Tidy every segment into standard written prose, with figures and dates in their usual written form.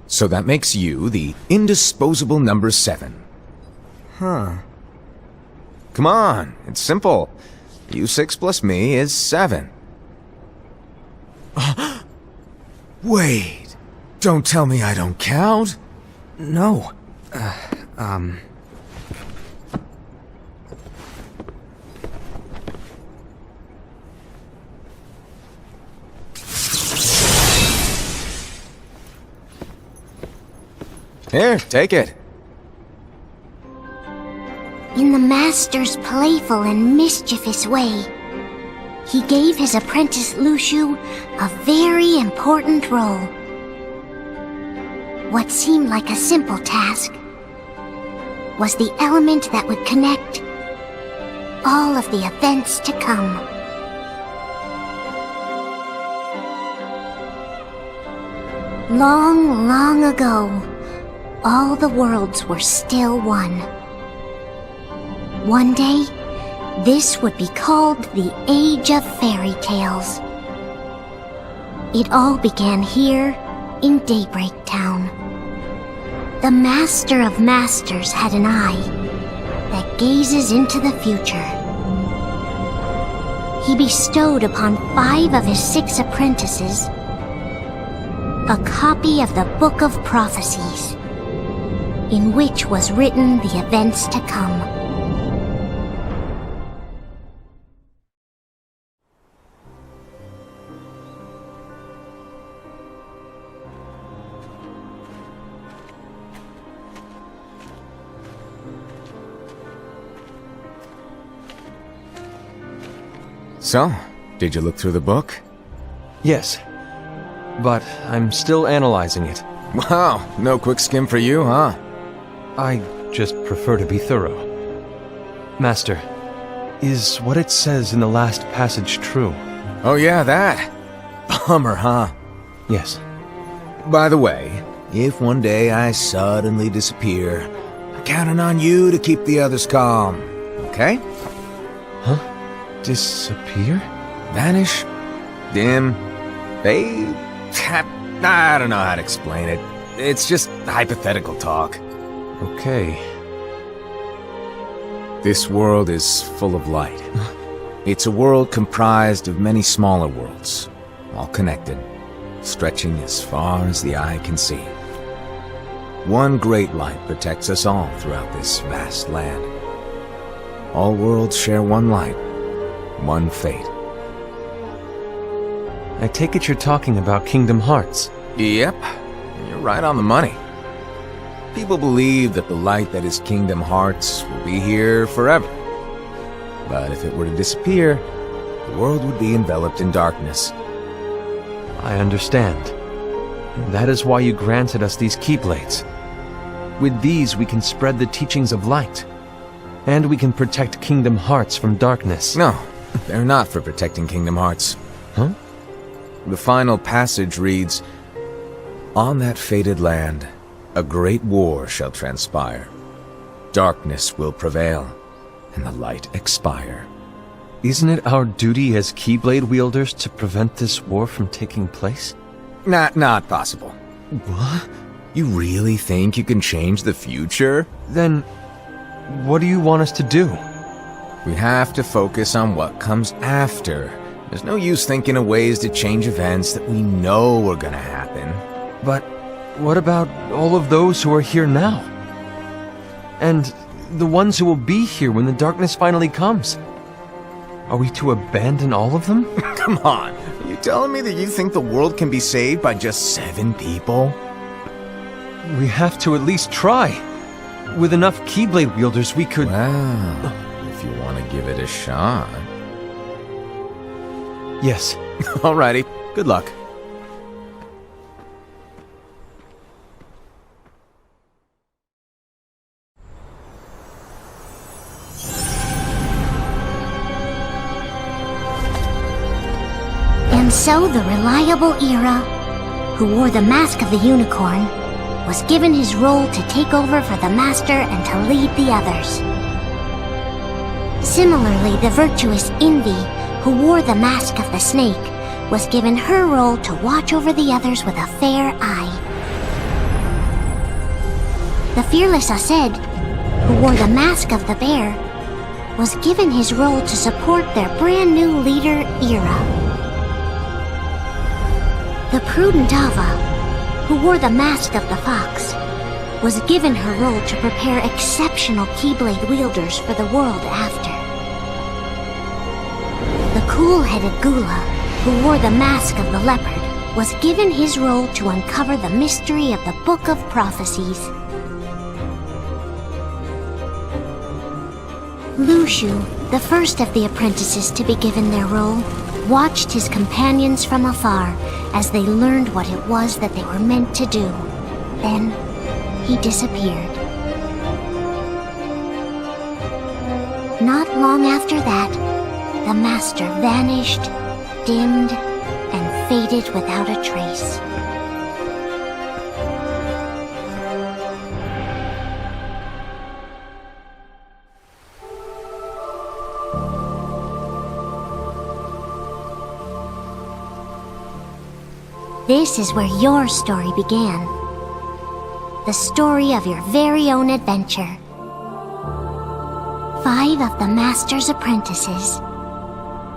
So that makes you the indisposable number 7. Huh. Come on, it's simple. U6 plus me is 7. Wait, don't tell me I don't count? No. Here, take it. In the Master's playful and mischievous way, he gave his apprentice Luciu a very important role. What seemed like a simple task was the element that would connect all of the events to come. Long, long ago, all the worlds were still one. One day, this would be called the Age of Fairy Tales. It all began here in Daybreak Town. The Master of Masters had an eye that gazes into the future. He bestowed upon 5 of his 6 apprentices a copy of the Book of Prophecies, in which was written the events to come. So, did you look through the book? Yes, but I'm still analyzing it. Wow, no quick skim for you, huh? I just prefer to be thorough. Master, is what it says in the last passage true? Oh yeah, that. Bummer, huh? Yes. By the way, if one day I suddenly disappear, I'm counting on you to keep the others calm, okay? Huh? Disappear? Vanish? Dim? Fade? I don't know how to explain it. It's just hypothetical talk. Okay. This world is full of light. It's a world comprised of many smaller worlds, all connected, stretching as far as the eye can see. One great light protects us all throughout this vast land. All worlds share one light, one fate. I take it you're talking about Kingdom Hearts. Yep, you're right on the money. People believe that the light that is Kingdom Hearts will be here forever. But if it were to disappear, the world would be enveloped in darkness. I understand. That is why you granted us these Keyblades. With these we can spread the teachings of light. And we can protect Kingdom Hearts from darkness. No, they're not for protecting Kingdom Hearts. Huh? The final passage reads, "On that fated land, a great war shall transpire. Darkness will prevail, and the light expire." Isn't it our duty as Keyblade wielders to prevent this war from taking place? Not possible. What? You really think you can change the future? Then, what do you want us to do? We have to focus on what comes after. There's no use thinking of ways to change events that we know are gonna happen. But what about all of those who are here now? And the ones who will be here when the darkness finally comes? Are we to abandon all of them? Come on, are you telling me that you think the world can be saved by just 7 people? We have to at least try. With enough Keyblade wielders, we could... Well, if you want to give it a shot. Yes. Alrighty, good luck. And so the reliable Ira, who wore the mask of the unicorn, was given his role to take over for the master and to lead the others. Similarly, the virtuous Envy, who wore the mask of the snake, was given her role to watch over the others with a fair eye. The fearless Ased, who wore the mask of the bear, was given his role to support their brand new leader, Ira. The prudent Avva, who wore the mask of the fox, was given her role to prepare exceptional Keyblade wielders for the world after. The cool-headed Gula, who wore the mask of the leopard, was given his role to uncover the mystery of the Book of Prophecies. Lushu, the first of the apprentices to be given their role, watched his companions from afar as they learned what it was that they were meant to do. Then, he disappeared. Not long after that, the master vanished, dimmed, and faded without a trace. This is where your story began. The story of your very own adventure. 5 of the Master's apprentices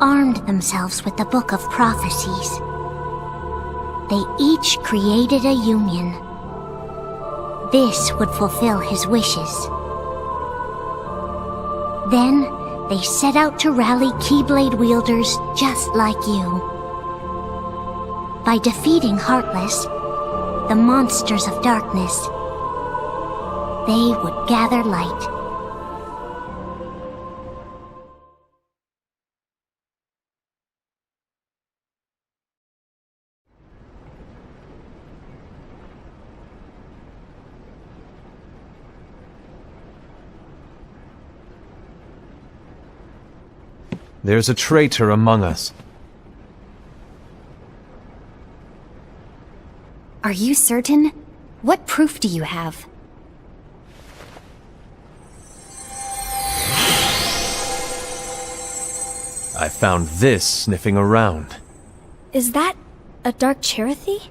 armed themselves with the Book of Prophecies. They each created a union. This would fulfill his wishes. Then, they set out to rally Keyblade wielders just like you. By defeating Heartless, the monsters of darkness, they would gather light. There's a traitor among us. Are you certain? What proof do you have? I found this sniffing around. Is that a dark Cherothy?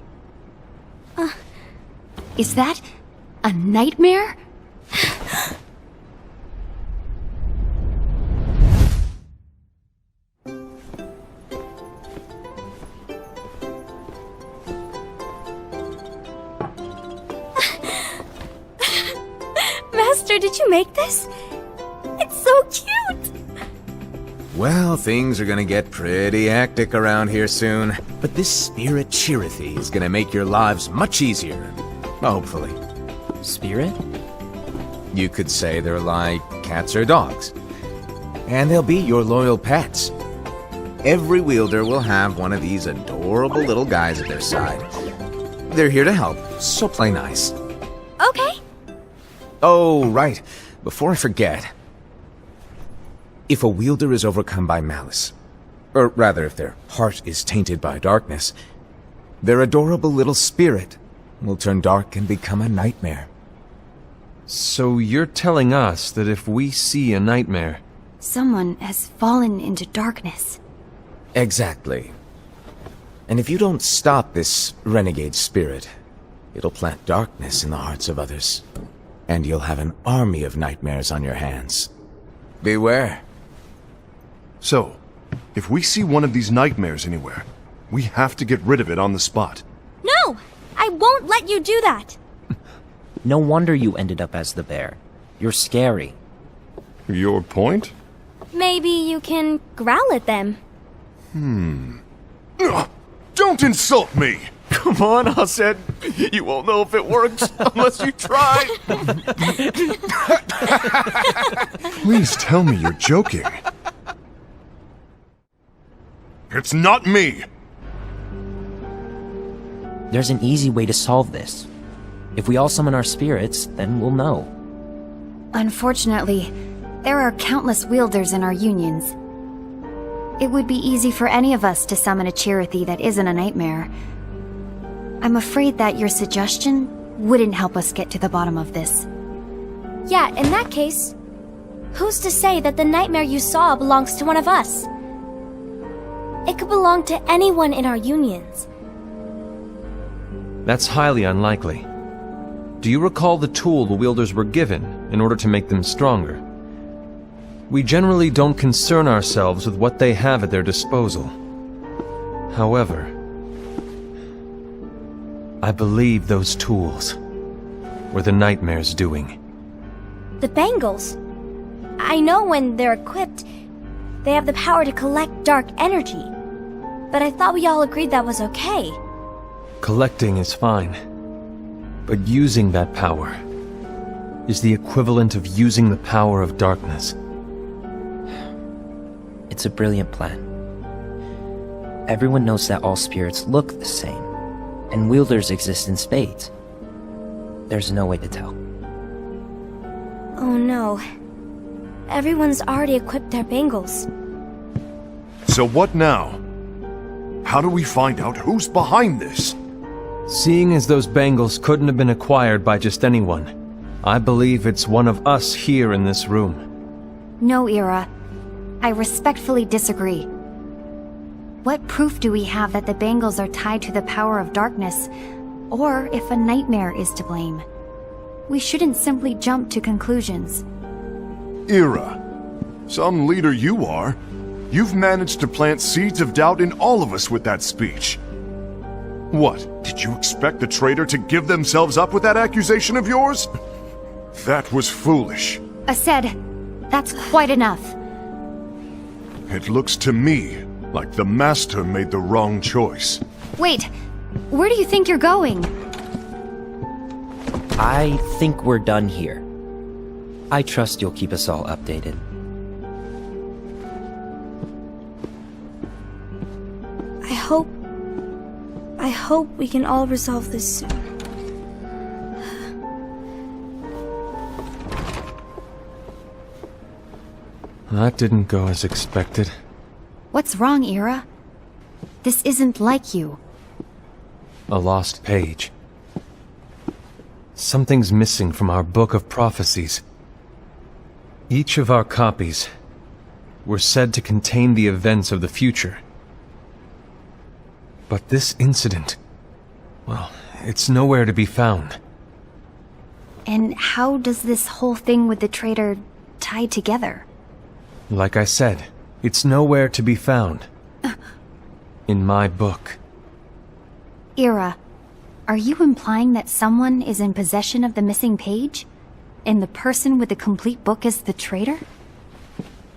Is that a nightmare? Master, did you make this? It's so cute! Well, things are gonna get pretty hectic around here soon. But this spirit Cherothy is gonna make your lives much easier. Hopefully. Spirit? You could say they're like cats or dogs. And they'll be your loyal pets. Every wielder will have one of these adorable little guys at their side. They're here to help, so play nice. Okay. Oh, right. Before I forget. If a wielder is overcome by malice, or rather if their heart is tainted by darkness, their adorable little spirit will turn dark and become a nightmare. So you're telling us that if we see a nightmare... Someone has fallen into darkness. Exactly. And if you don't stop this renegade spirit, it'll plant darkness in the hearts of others. And you'll have an army of nightmares on your hands. Beware. So, if we see one of these nightmares anywhere, we have to get rid of it on the spot. No! I won't let you do that! No wonder you ended up as the bear. You're scary. Your point? Maybe you can growl at them. Don't insult me! Come on, Hassed. You won't know if it works unless you try. Please tell me you're joking. It's not me. There's an easy way to solve this. If we all summon our spirits, then we'll know. Unfortunately, there are countless wielders in our unions. It would be easy for any of us to summon a Chirithy that isn't a nightmare. I'm afraid that your suggestion wouldn't help us get to the bottom of this. Yeah, in that case, who's to say that the nightmare you saw belongs to one of us? It could belong to anyone in our unions. That's highly unlikely. Do you recall the tool the wielders were given in order to make them stronger? We generally don't concern ourselves with what they have at their disposal. However, I believe those tools were the nightmare's doing. The bangles. I know when they're equipped, they have the power to collect dark energy. But I thought we all agreed that was okay. Collecting is fine, but using that power is the equivalent of using the power of darkness. It's a brilliant plan. Everyone knows that all spirits look the same, and wielders exist in spades. There's no way to tell. Oh no. Everyone's already equipped their bangles. So what now? How do we find out who's behind this? Seeing as those bangles couldn't have been acquired by just anyone, I believe it's one of us here in this room. No, Ira. I respectfully disagree. What proof do we have that the bangles are tied to the power of darkness, or if a nightmare is to blame? We shouldn't simply jump to conclusions. Ira, some leader you are. You've managed to plant seeds of doubt in all of us with that speech. What, did you expect the traitor to give themselves up with that accusation of yours? That was foolish. Aced, that's quite enough. It looks to me like the Master made the wrong choice. Wait, where do you think you're going? I think we're done here. I trust you'll keep us all updated. I hope we can all resolve this soon. That didn't go as expected. What's wrong, Ira? This isn't like you. A lost page. Something's missing from our book of prophecies. Each of our copies were said to contain the events of the future. But this incident, well, it's nowhere to be found. And how does this whole thing with the traitor tie together? Like I said, it's nowhere to be found. In my book. Ira, are you implying that someone is in possession of the missing page? And the person with the complete book is the traitor?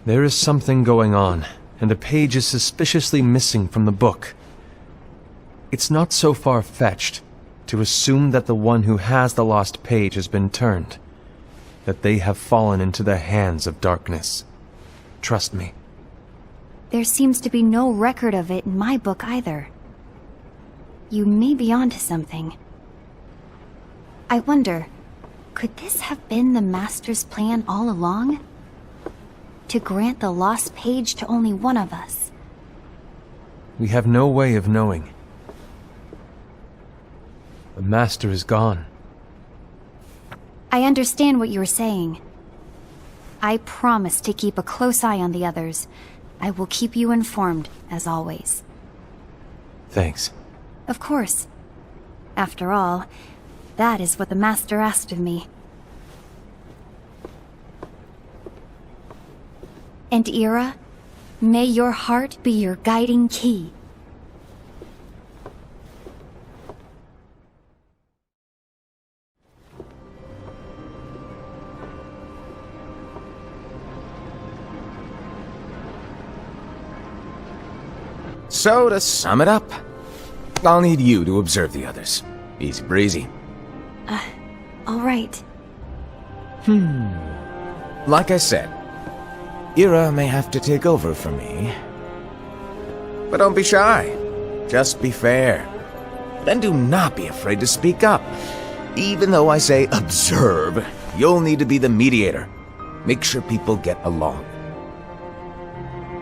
There is something going on, and the page is suspiciously missing from the book. It's not so far-fetched to assume that the one who has the lost page has been turned, that they have fallen into the hands of darkness. Trust me. There seems to be no record of it in my book either. You may be onto something. I wonder, could this have been the Master's plan all along? To grant the lost page to only one of us? We have no way of knowing. The Master is gone. I understand what you're saying. I promise to keep a close eye on the others. I will keep you informed, as always. Thanks. Of course. After all, that is what the Master asked of me. And Ira, may your heart be your guiding key. So, to sum it up, I'll need you to observe the others. Easy breezy. All right. Like I said, Ira may have to take over for me. But don't be shy. Just be fair. And do not be afraid to speak up. Even though I say observe, you'll need to be the mediator. Make sure people get along.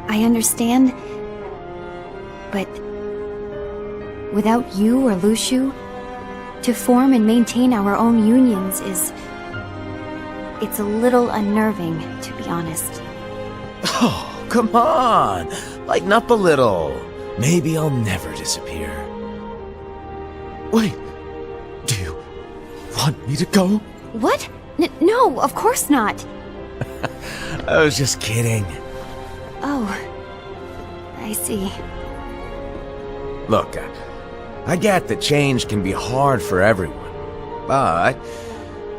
I understand, but without you or Luciu, to form and maintain our own unions it's a little unnerving, to be honest. Oh, come on! Lighten up a little. Maybe I'll never disappear. Wait, do you want me to go? What? No, of course not. I was just kidding. Oh, I see. Look, I get that change can be hard for everyone, but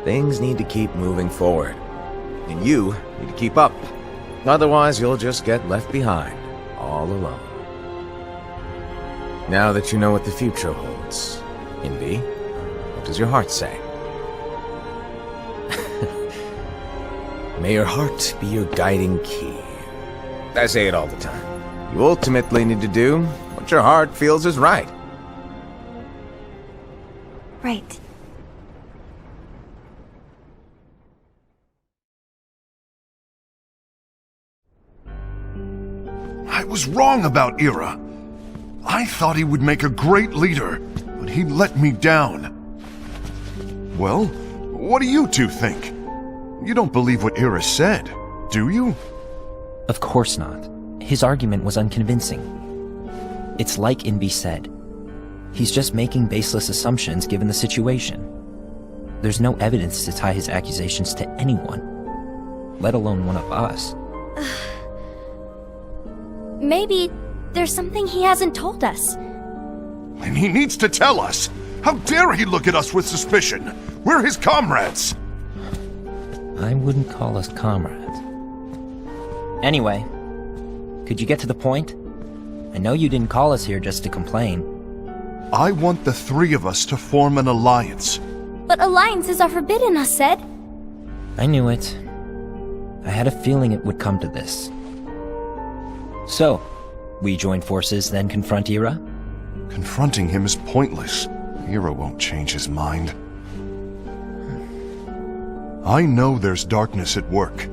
things need to keep moving forward. And you need to keep up. Otherwise, you'll just get left behind, all alone. Now that you know what the future holds, Envy, what does your heart say? May your heart be your guiding key. I say it all the time. You ultimately need to do what your heart feels is right. Right. I was wrong about Ira. I thought he would make a great leader, but he let me down. Well, what do you two think? You don't believe what Ira said, do you? Of course not. His argument was unconvincing. It's like Invi said. He's just making baseless assumptions given the situation. There's no evidence to tie his accusations to anyone, let alone one of us. Maybe there's something he hasn't told us. And he needs to tell us. How dare he look at us with suspicion? We're his comrades. I wouldn't call us comrades. Anyway, could you get to the point? I know you didn't call us here just to complain. I want the three of us to form an alliance. But alliances are forbidden, us said. I knew it. I had a feeling it would come to this. So, we join forces, then confront Ira? Confronting him is pointless. Ira won't change his mind. I know there's darkness at work.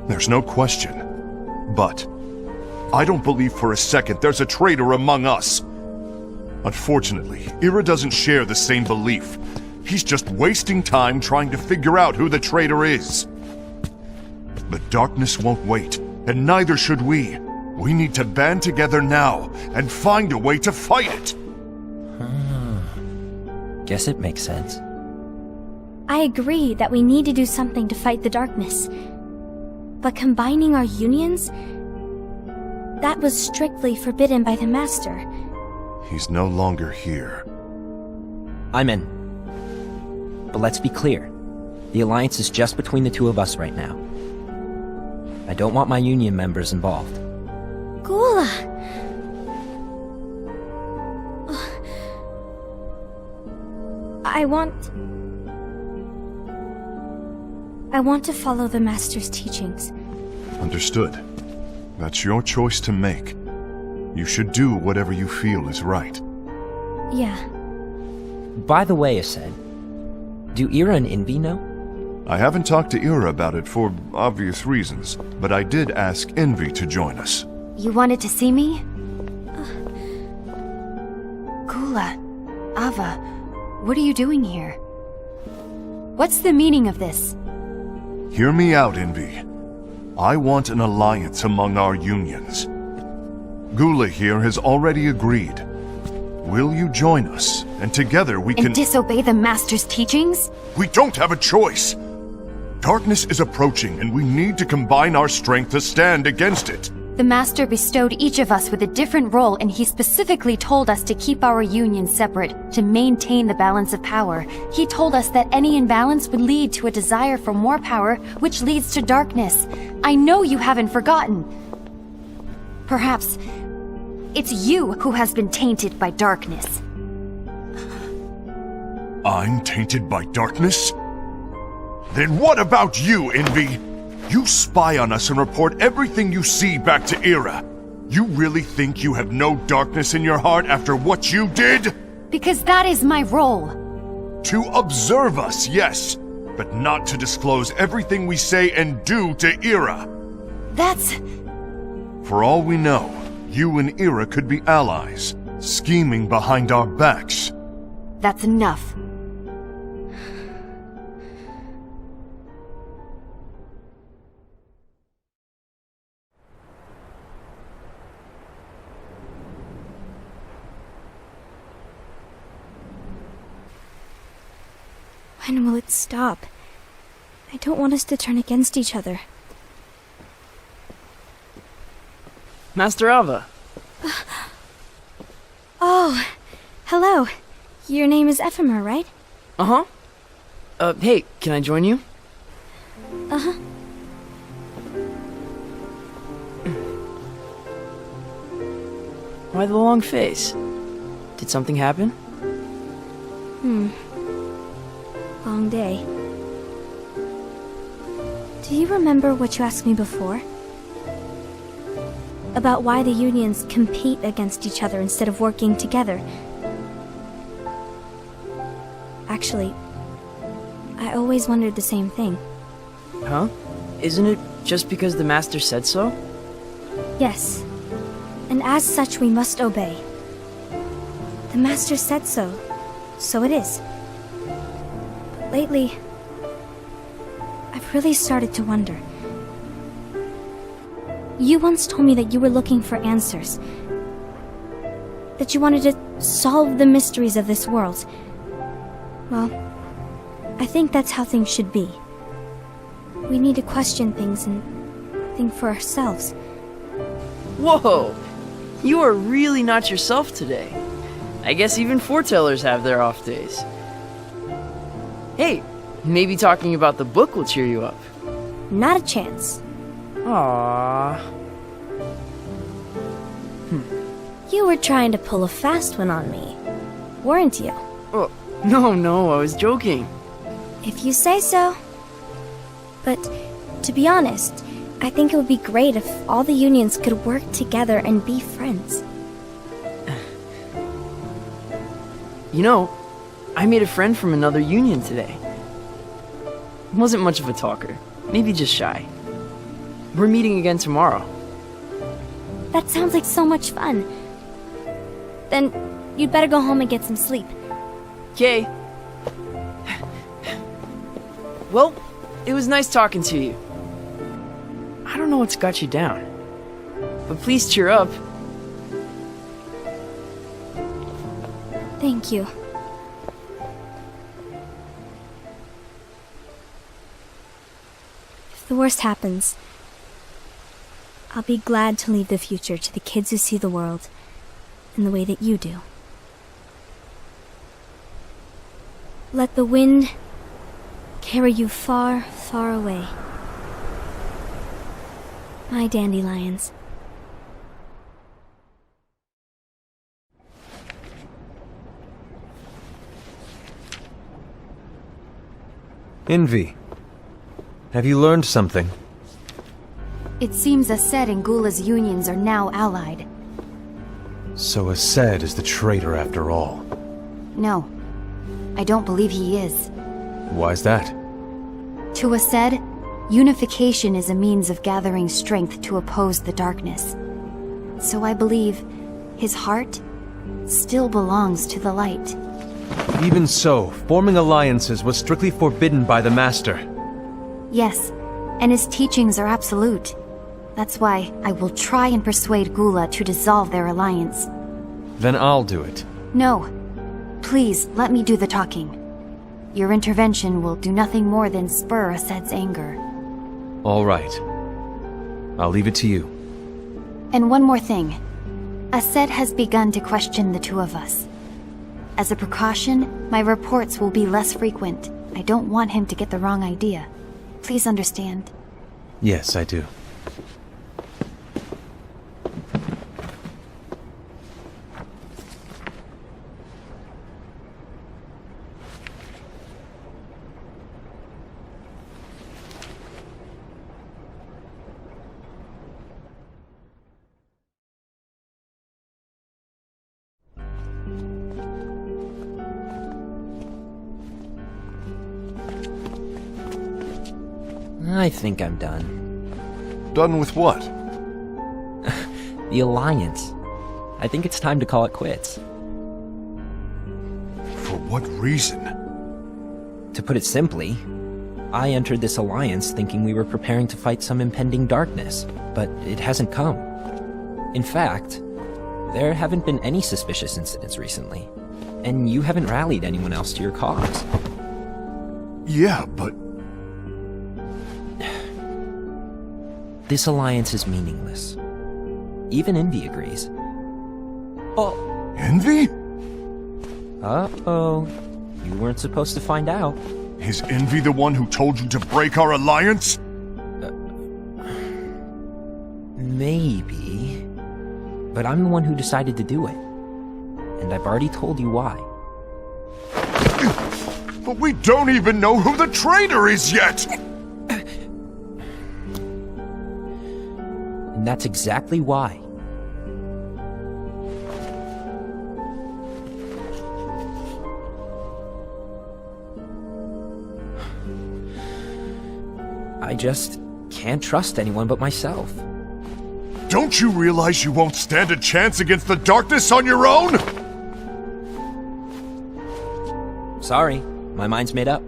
There's no question. But I don't believe for a second there's a traitor among us. Unfortunately, Ira doesn't share the same belief. He's just wasting time trying to figure out who the traitor is. The darkness won't wait, and neither should we. We need to band together now and find a way to fight it. Guess it makes sense. I agree that we need to do something to fight the darkness. But combining our unions? That was strictly forbidden by the Master. He's no longer here. I'm in. But let's be clear. The alliance is just between the two of us right now. I don't want my union members involved. Gula! I want to follow the Master's teachings. Understood. That's your choice to make. You should do whatever you feel is right. Yeah. By the way, Ased, do Ira and Invi know? I haven't talked to Ira about it for obvious reasons, but I did ask Envy to join us. You wanted to see me? Gula, Avva, what are you doing here? What's the meaning of this? Hear me out, Envy. I want an alliance among our unions. Gula here has already agreed. Will you join us? And together we can— And disobey the Master's teachings? We don't have a choice! Darkness is approaching, and we need to combine our strength to stand against it. The Master bestowed each of us with a different role, and he specifically told us to keep our union separate, to maintain the balance of power. He told us that any imbalance would lead to a desire for more power, which leads to darkness. I know you haven't forgotten. Perhaps It's you who has been tainted by darkness. I'm tainted by darkness? Then what about you, Envy? You spy on us and report everything you see back to Ira. You really think you have no darkness in your heart after what you did? Because that is my role. To observe us, yes, but not to disclose everything we say and do to Ira. That's... For all we know, you and Ira could be allies, scheming behind our backs. That's enough. When will it stop? I don't want us to turn against each other. Master Avva. Oh, hello. Your name is Ephemer, right? Uh-huh. Hey, can I join you? Uh-huh. Why the long face? Did something happen? Long day. Do you remember what you asked me before? About why the unions compete against each other instead of working together. Actually, I always wondered the same thing. Huh? Isn't it just because the Master said so? Yes. And as such, we must obey. The Master said so, so it is. But lately, I've really started to wonder. You once told me that you were looking for answers. That you wanted to solve the mysteries of this world. Well, I think that's how things should be. We need to question things and think for ourselves. Whoa! You are really not yourself today. I guess even foretellers have their off days. Hey, maybe talking about the book will cheer you up. Not a chance. Aww. You were trying to pull a fast one on me, weren't you? Oh, no, I was joking. If you say so. But, to be honest, I think it would be great if all the unions could work together and be friends. You know, I made a friend from another union today. Wasn't much of a talker, maybe just shy. We're meeting again tomorrow. That sounds like so much fun. Then, you'd better go home and get some sleep. Okay. Well, it was nice talking to you. I don't know what's got you down, but please cheer up. Thank you. If the worst happens, I'll be glad to leave the future to the kids who see the world in the way that you do. Let the wind carry you far, far away. My dandelions. Envy. Have you learned something? It seems Ased and Gula's unions are now allied. So Ased is the traitor after all. No, I don't believe he is. Why's that? To Ased, unification is a means of gathering strength to oppose the darkness. So I believe his heart still belongs to the light. Even so, forming alliances was strictly forbidden by the Master. Yes, and his teachings are absolute. That's why I will try and persuade Gula to dissolve their alliance. Then I'll do it. No. Please, let me do the talking. Your intervention will do nothing more than spur Ased's anger. All right. I'll leave it to you. And one more thing. Ased has begun to question the two of us. As a precaution, my reports will be less frequent. I don't want him to get the wrong idea. Please understand. Yes, I do. I think I'm done. Done with what? The Alliance. I think it's time to call it quits. For what reason? To put it simply, I entered this alliance thinking we were preparing to fight some impending darkness, but it hasn't come. In fact, there haven't been any suspicious incidents recently, and you haven't rallied anyone else to your cause. Yeah, but... This alliance is meaningless. Even Envy agrees. Oh. Envy? Uh-oh. You weren't supposed to find out. Is Envy the one who told you to break our alliance? Maybe. But I'm the one who decided to do it. And I've already told you why. But we don't even know who the traitor is yet! And that's exactly why. I just can't trust anyone but myself. Don't you realize you won't stand a chance against the darkness on your own? Sorry, my mind's made up.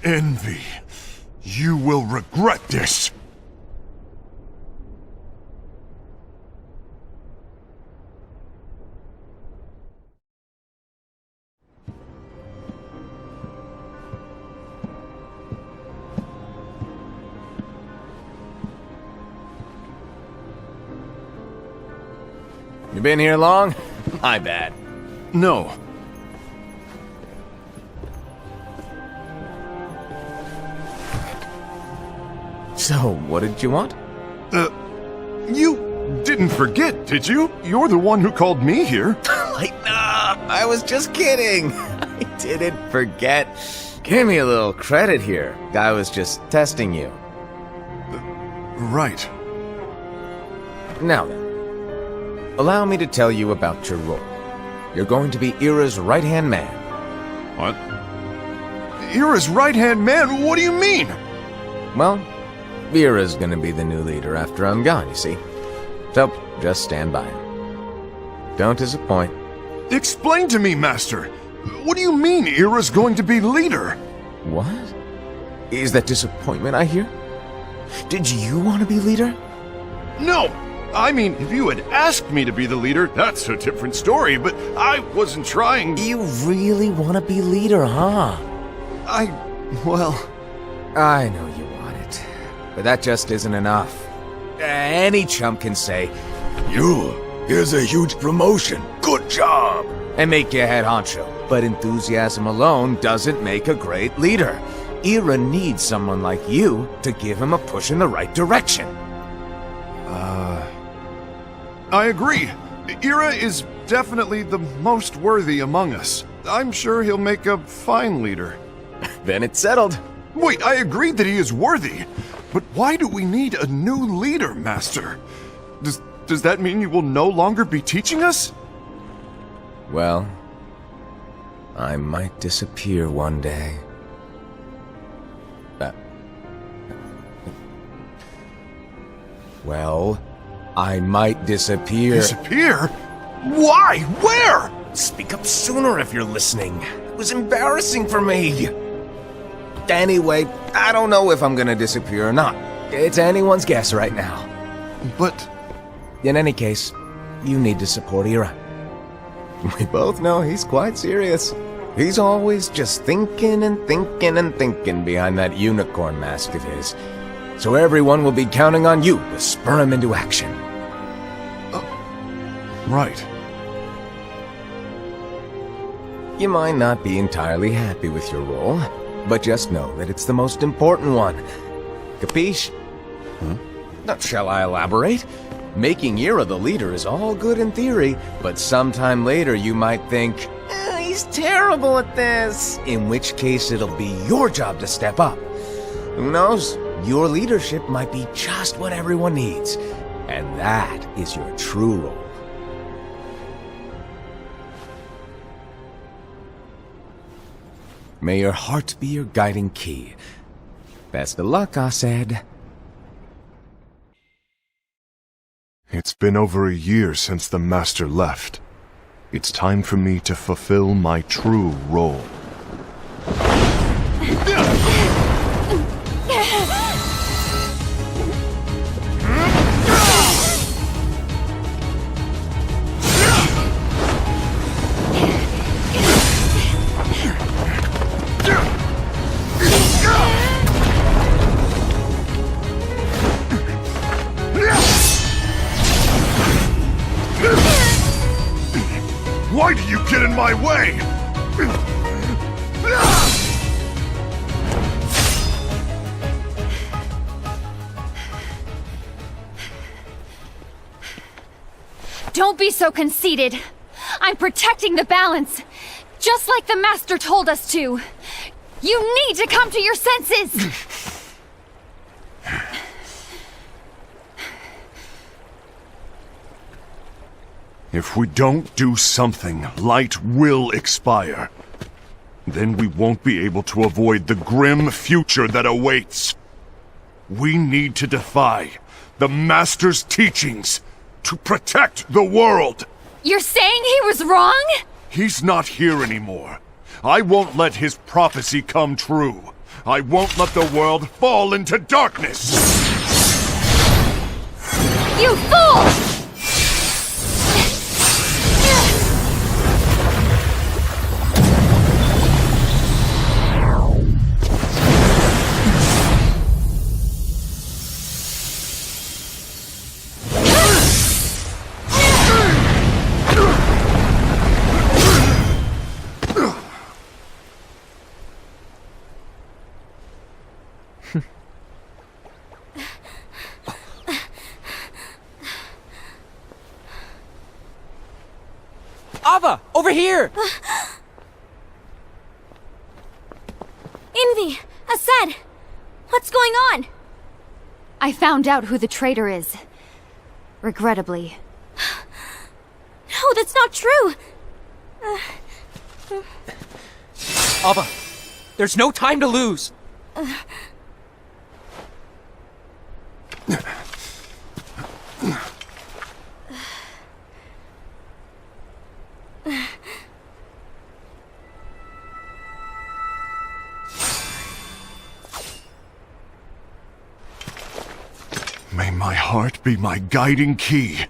Envy, you will regret this. You been here long? My bad. No. So, what did you want? You didn't forget, did you? You're the one who called me here. Lighten up! I was just kidding! I didn't forget. Give me a little credit here. I was just testing you. Right. Now then, allow me to tell you about your role. You're going to be Ira's right-hand man. What? Ira's right-hand man? What do you mean? Well, Ira's gonna be the new leader after I'm gone, you see. So, just stand by. Don't disappoint. Explain to me, Master. What do you mean Ira's going to be leader? What? Is that disappointment I hear? Did you want to be leader? No! I mean, if you had asked me to be the leader, that's a different story, but I wasn't trying... You really want to be leader, huh? Well... I know you want it, but that just isn't enough. Any chump can say, here's a huge promotion, good job, and make you head honcho. But enthusiasm alone doesn't make a great leader. Ira needs someone like you to give him a push in the right direction. I agree. Ira is definitely the most worthy among us. I'm sure he'll make a fine leader. Then it's settled. Wait, I agreed that he is worthy. But why do we need a new leader, Master? Does that mean you will no longer be teaching us? Well, I might disappear one day. Well, I might disappear. Disappear? Why? Where? Speak up sooner if you're listening. It was embarrassing for me. Anyway, I don't know if I'm gonna disappear or not. It's anyone's guess right now. But... In any case, you need to support Ira. We both know he's quite serious. He's always just thinking and thinking and thinking behind that unicorn mask of his. So everyone will be counting on you to spur him into action. Right. You might not be entirely happy with your role, but just know that it's the most important one. Capiche? Now, shall I elaborate? Making Ira the leader is all good in theory, but sometime later you might think, he's terrible at this. In which case it'll be your job to step up. Who knows? Your leadership might be just what everyone needs. And that is your true role. May your heart be your guiding key. Best of luck, I said. It's been over a year since the Master left. It's time for me to fulfill my true role. Why do you get in my way? Don't be so conceited. I'm protecting the balance, just like the Master told us to. You need to come to your senses! If we don't do something, light will expire. Then we won't be able to avoid the grim future that awaits. We need to defy the Master's teachings to protect the world. You're saying he was wrong? He's not here anymore. I won't let his prophecy come true. I won't let the world fall into darkness. You fool! Avva, over here! Envy! Asad! What's going on? I found out who the traitor is. Regrettably. No, that's not true! Avva, there's no time to lose! May my heart be my guiding key.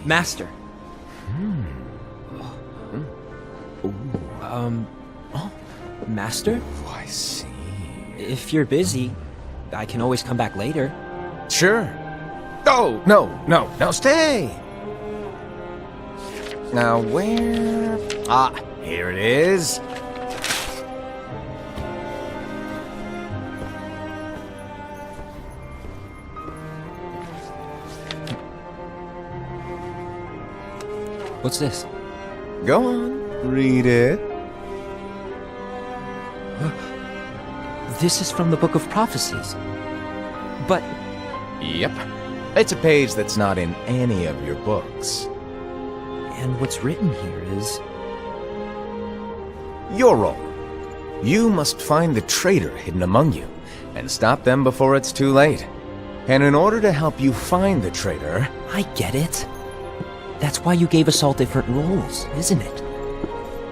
Master. Master? Oh, I see. If you're busy, I can always come back later. Sure. Oh, no, stay! Now where... Ah, here it is. What's this? Go on, read it. This is from the Book of Prophecies. But Yep. It's a page that's not in any of your books. and what's written here is... Your role. You must find the traitor hidden among you, and stop them before it's too late. And in order to help you find the traitor... I get it. That's why you gave us all different roles, isn't it?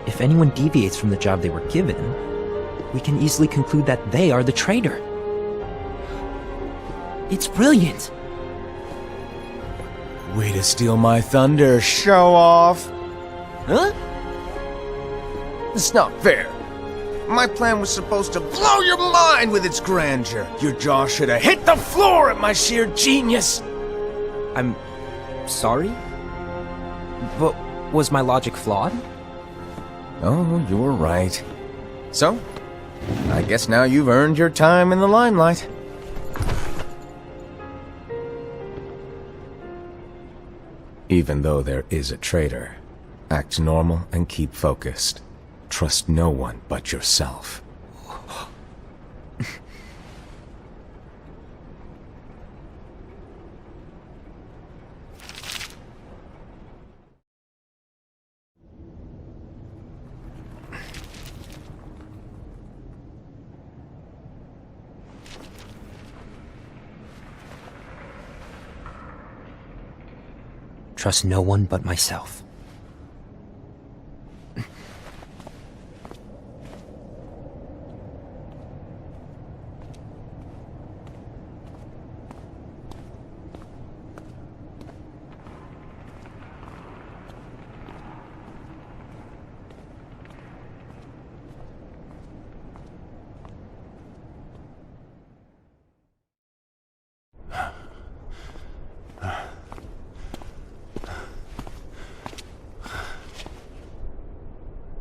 If anyone deviates from the job they were given, we can easily conclude that they are the traitor. It's brilliant! Way to steal my thunder, show off! Huh? It's not fair. My plan was supposed to blow your mind with its grandeur. Your jaw should have hit the floor at my sheer genius! I'm sorry? But was my logic flawed? Oh, you're right. So, I guess now you've earned your time in the limelight. Even though there is a traitor, act normal and keep focused. Trust no one but yourself. Trust no one but myself.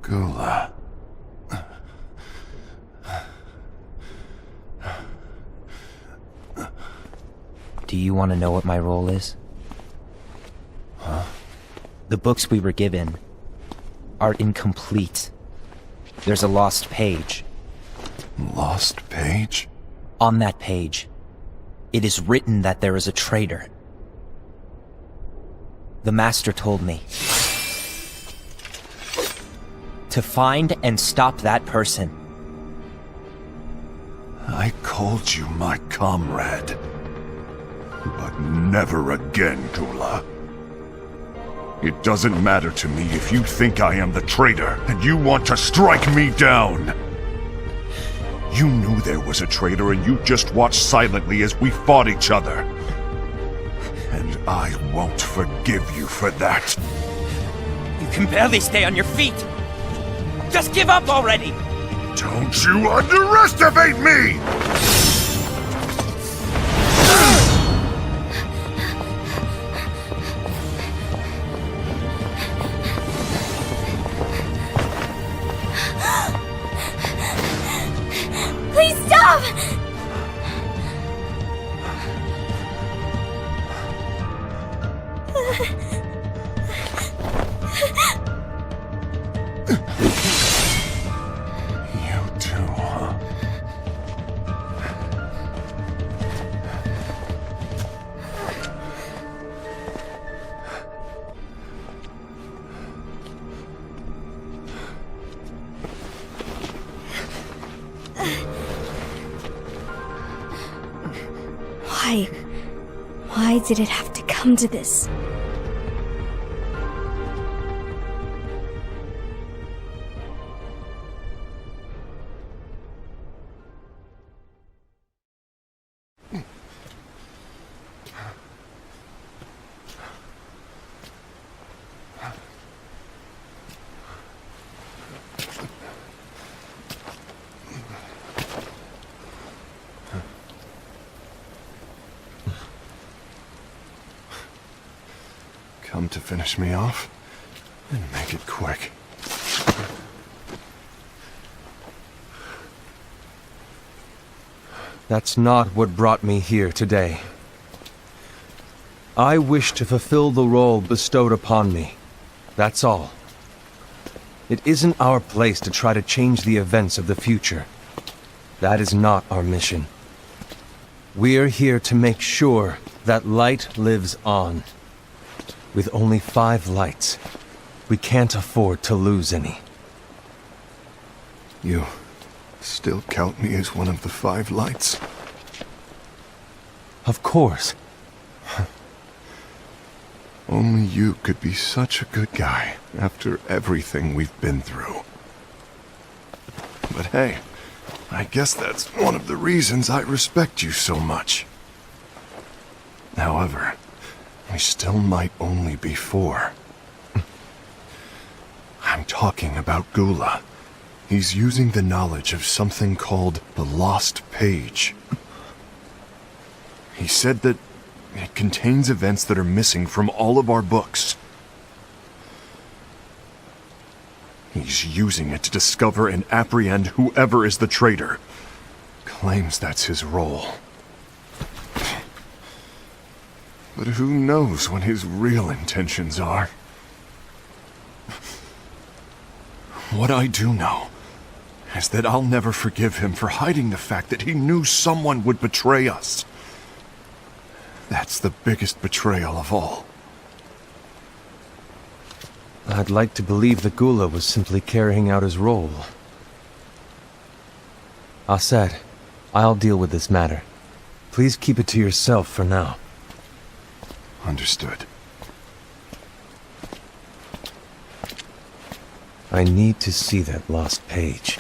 Gula. Do you want to know what my role is? Huh? The books we were given are incomplete. There's a lost page. Lost page? On that page, it is written that there is a traitor. The Master told me to find and stop that person. I called you my comrade. But never again, Gula. It doesn't matter to me if you think I am the traitor, and you want to strike me down. You knew there was a traitor, and you just watched silently as we fought each other. And I won't forgive you for that. You can barely stay on your feet. Just give up already! Don't you underestimate me! Please stop! You too, huh? Why did it have to come to this? Come to finish me off? And make it quick. That's not what brought me here today. I wish to fulfill the role bestowed upon me. That's all. It isn't our place to try to change the events of the future. That is not our mission. We're here to make sure that light lives on. With only 5 lights, we can't afford to lose any. You still count me as one of the 5 lights? Of course. Only you could be such a good guy after everything we've been through. But hey, I guess that's one of the reasons I respect you so much. However, We still might only be 4. I'm talking about Gula. He's using the knowledge of something called the Lost Page. He said that it contains events that are missing from all of our books. He's using it to discover and apprehend whoever is the traitor. Claims that's his role. But who knows what his real intentions are? What I do know is that I'll never forgive him for hiding the fact that he knew someone would betray us. That's the biggest betrayal of all. I'd like to believe that Gula was simply carrying out his role. Aset, I'll deal with this matter. Please keep it to yourself for now. Understood. I need to see that lost page.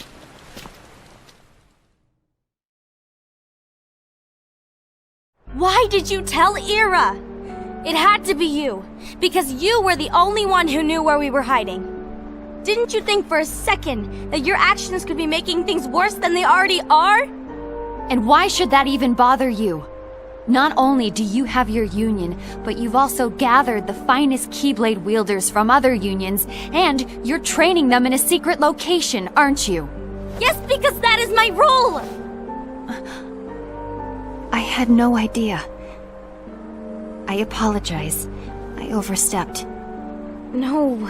Why did you tell Ira? It had to be you, because you were the only one who knew where we were hiding. Didn't you think for a second that your actions could be making things worse than they already are? And why should that even bother you? Not only do you have your union, but you've also gathered the finest Keyblade wielders from other unions, and you're training them in a secret location, aren't you? Yes, because that is my role! I had no idea. I apologize. I overstepped. No.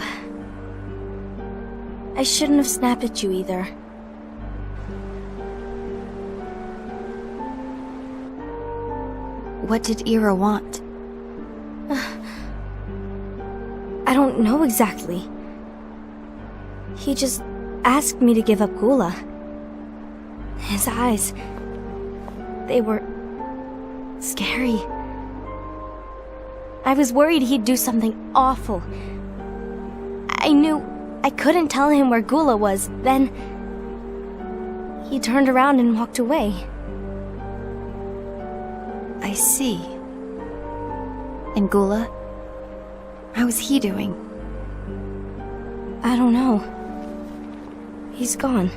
I shouldn't have snapped at you either. What did Ira want? I don't know exactly. He just asked me to give up Gula. His eyes, they were scary. I was worried he'd do something awful. I knew I couldn't tell him where Gula was. Then he turned around and walked away. I see. And Gula? How is he doing? I don't know. He's gone.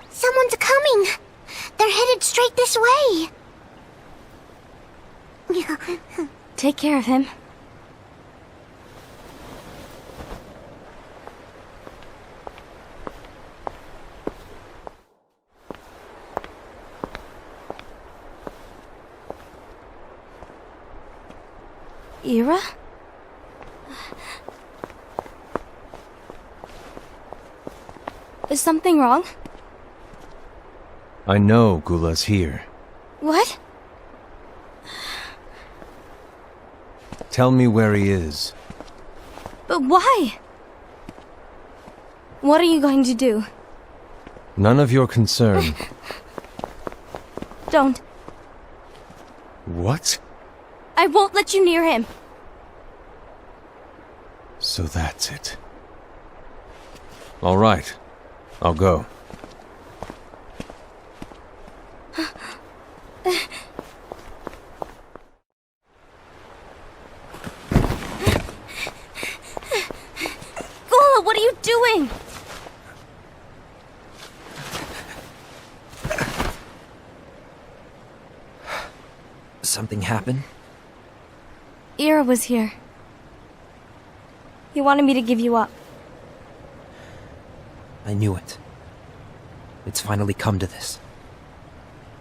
Someone's coming! They're headed straight this way! Take care of him. Ira? Is something wrong? I know Gula's here. What? Tell me where he is. But why? What are you going to do? None of your concern. Don't. What? I won't let you near him. So that's it. All right. I'll go. Gula, what are you doing? Something happened? Ira was here. He wanted me to give you up. I knew it. It's finally come to this.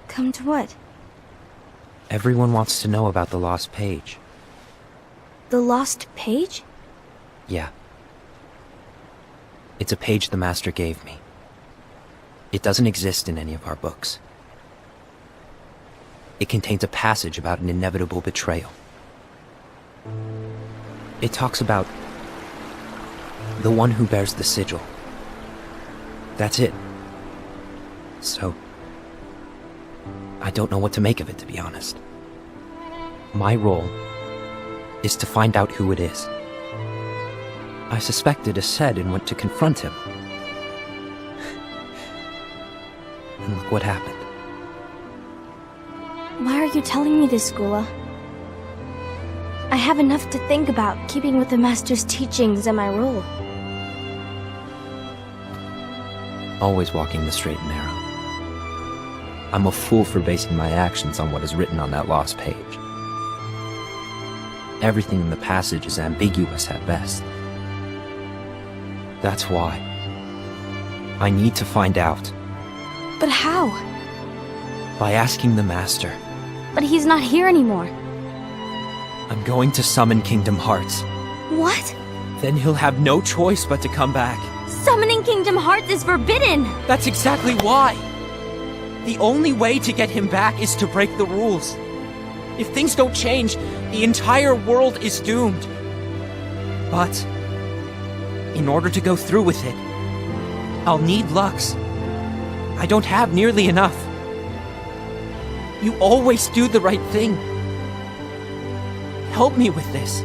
Come to what? Everyone wants to know about the lost page. The lost page? Yeah. It's a page the Master gave me. It doesn't exist in any of our books. It contains a passage about an inevitable betrayal. It talks about the one who bears the sigil. That's it. So, I don't know what to make of it, to be honest. My role is to find out who it is. I suspected a said and went to confront him. And look what happened. Why are you telling me this, Gula? I have enough to think about, keeping with the Master's teachings and my role. Always walking the straight and narrow. I'm a fool for basing my actions on what is written on that lost page. Everything in the passage is ambiguous at best. That's why I need to find out. But how? By asking the Master. But he's not here anymore. I'm going to summon Kingdom Hearts. What? Then he'll have no choice but to come back. Summoning Kingdom Hearts is forbidden! That's exactly why! The only way to get him back is to break the rules. If things don't change, the entire world is doomed. But in order to go through with it, I'll need Lux. I don't have nearly enough. You always do the right thing. Help me with this.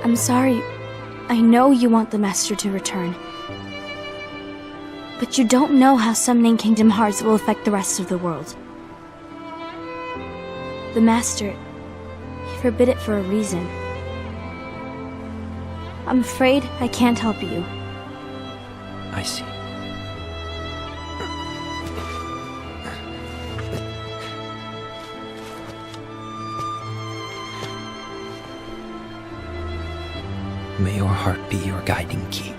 I'm sorry. I know you want the Master to return. But you don't know how summoning Kingdom Hearts will affect the rest of the world. The Master, he forbid it for a reason. I'm afraid I can't help you. I see. May your heart be your guiding key.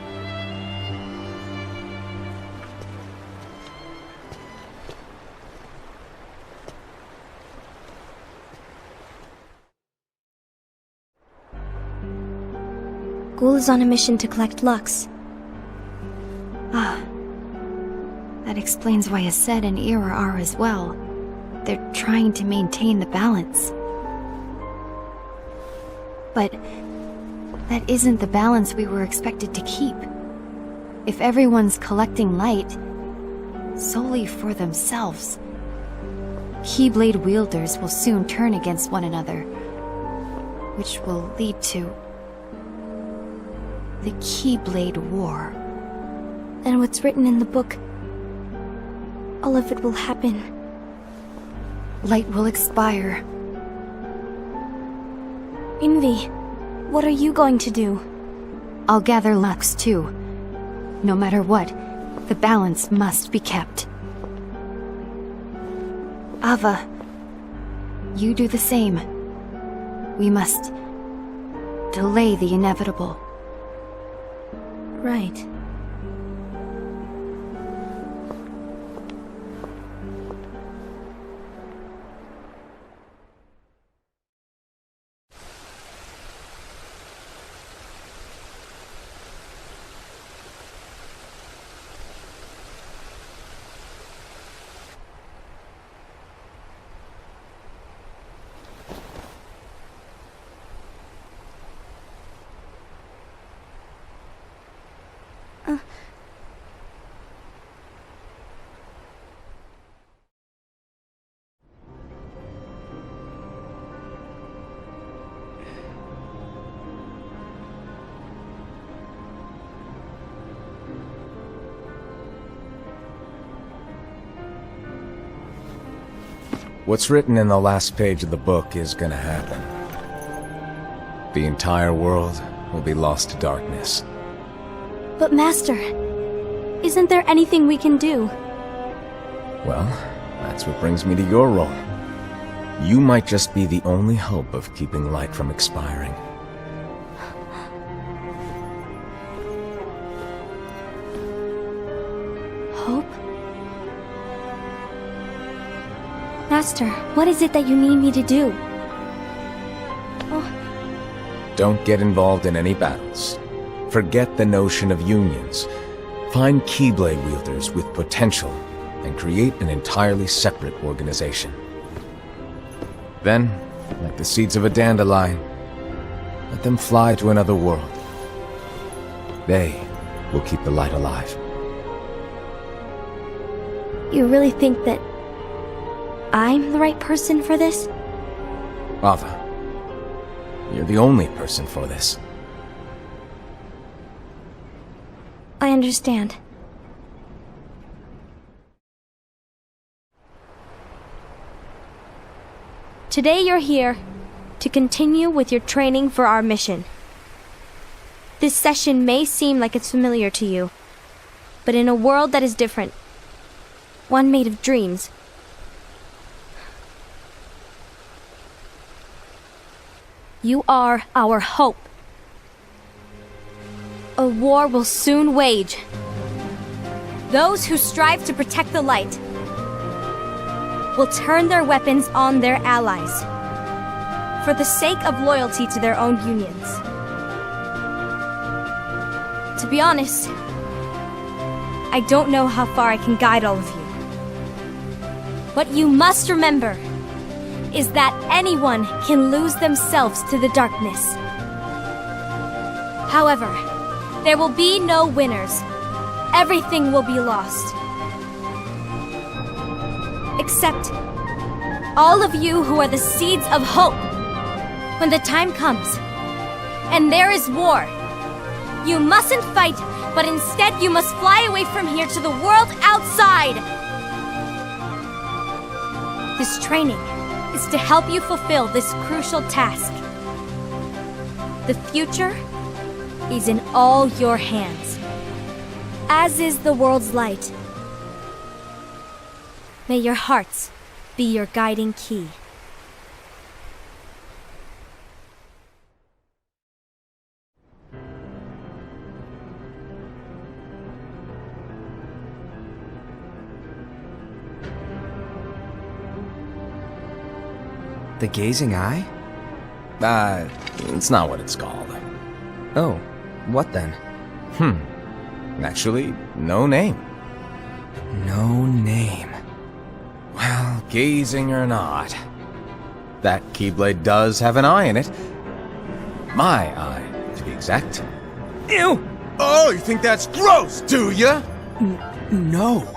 Ghoul is on a mission to collect Lux. Ah. That explains why Aced and Ira are as well. They're trying to maintain the balance. But that isn't the balance we were expected to keep. If everyone's collecting light solely for themselves, Keyblade wielders will soon turn against one another, which will lead to the Keyblade War. And what's written in the book, all of it will happen. Light will expire. Envy, what are you going to do? I'll gather Lux too. No matter what, the balance must be kept. Avva, you do the same. We must delay the inevitable. Right. What's written in the last page of the book is gonna happen. The entire world will be lost to darkness. But Master, isn't there anything we can do? Well, that's what brings me to your role. You might just be the only hope of keeping light from expiring. Hope? Master, what is it that you need me to do? Don't get involved in any battles. Forget the notion of unions. Find Keyblade wielders with potential and create an entirely separate organization. Then, like the seeds of a dandelion, let them fly to another world. They will keep the light alive. You really think that I'm the right person for this? Avva, you're the only person for this. I understand. Today you're here to continue with your training for our mission. This session may seem like it's familiar to you, but in a world that is different, one made of dreams, you are our hope. A war will soon wage. Those who strive to protect the light will turn their weapons on their allies for the sake of loyalty to their own unions. To be honest, I don't know how far I can guide all of you. What you must remember is that anyone can lose themselves to the darkness. However, there will be no winners. Everything will be lost. Except all of you who are the seeds of hope. When the time comes, and there is war, you mustn't fight, but instead you must fly away from here to the world outside. This training is to help you fulfill this crucial task. The future is in all your hands, as is the world's light. May your hearts be your guiding key. The gazing eye? It's not what it's called. Oh, what then? Actually, no name. No name. Well, gazing or not, that Keyblade does have an eye in it. My eye, to be exact. Ew! Oh, you think that's gross, do ya? No.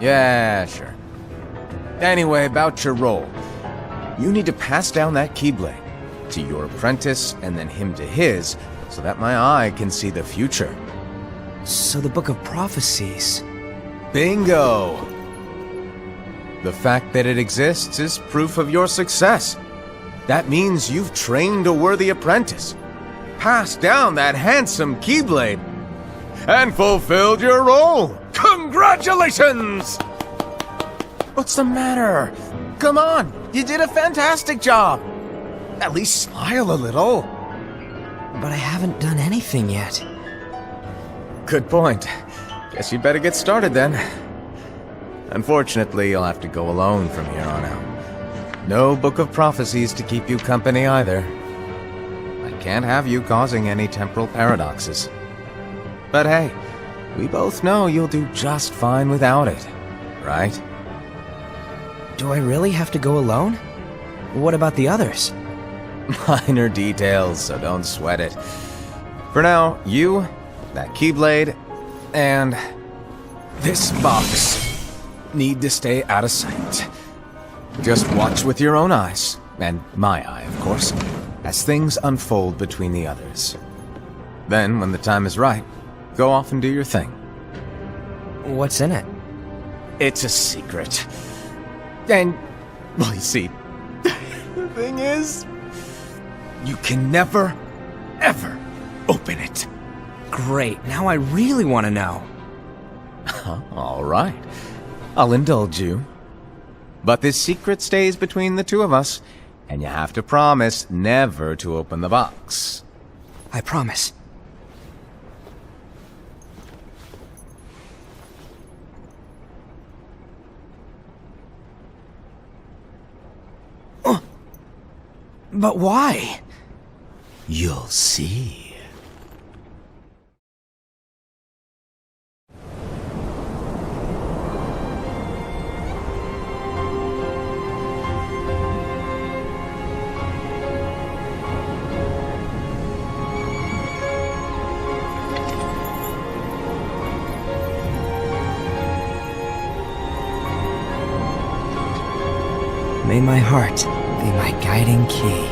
Yeah, sure. Anyway, about your role. You need to pass down that Keyblade to your apprentice and then him to his, so that my eye can see the future. So the Book of Prophecies. Bingo! The fact that it exists is proof of your success. That means you've trained a worthy apprentice, passed down that handsome Keyblade, and fulfilled your role. Congratulations! What's the matter? Come on, you did a fantastic job. At least smile a little. But I haven't done anything yet. Good point. Guess you'd better get started then. Unfortunately, you'll have to go alone from here on out. No Book of Prophecies to keep you company either. I can't have you causing any temporal paradoxes. But hey, we both know you'll do just fine without it, right? Do I really have to go alone? What about the others? Minor details, so don't sweat it. For now, you, that Keyblade, and this box need to stay out of sight. Just watch with your own eyes, and my eye, of course, as things unfold between the others. Then, when the time is right, go off and do your thing. What's in it? It's a secret. And, well, you see, the thing is, you can never, ever open it. Great, now I really want to know. All right. I'll indulge you. But this secret stays between the two of us, and you have to promise never to open the box. I promise. But why? You'll see. May my heart be my guiding key.